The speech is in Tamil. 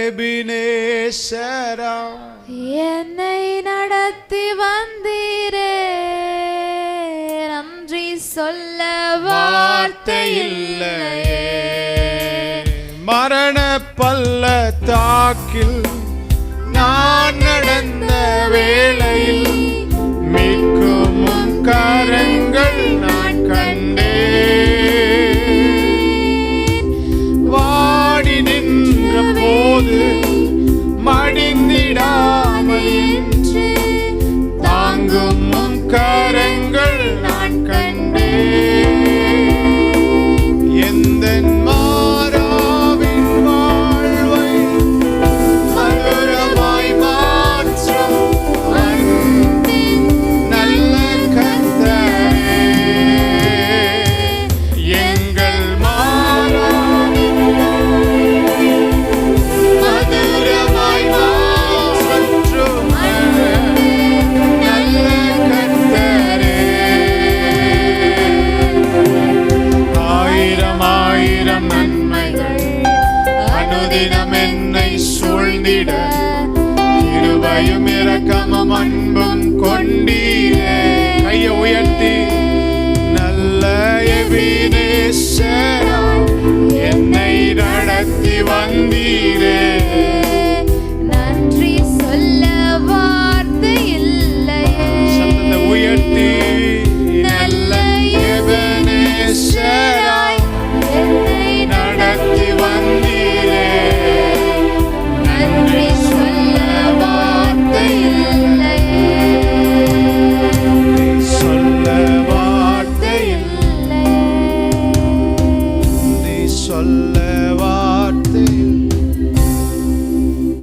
எபினேசரா என்னை நடத்தி வந்தீரே, நன்றி சொல்ல வார்த்தை இல்லையே. மரண பள்ளத்தாக்கில் நான் நடந்த வேளையில் மீட்கும் கரங்கள் நான் கண்டேன். வாடி நின்ற போது மடிந்திடாமல் என்று தாங்கும் கரங்கள் நான் கண்டேன். எந்த மாறாவின் வாழ்வை மதுரமாய் மாற்றும் அன்பின் நல்ல கர்த்தரே, எங்கள் மாறாவின் மதுரமாய் மாற்றும் நல்ல கர்த்தரே. ஆயிரம் ஆயிரம் நன்மைகள் அனுதினம் என்னை சூழ்ந்திட, கிருபையும் இரக்கமும் அன்பும் கொண்டீரே. கையை உயர்த்தி நல்ல எபினேசரா என்னை நடத்தி வந்தீரே.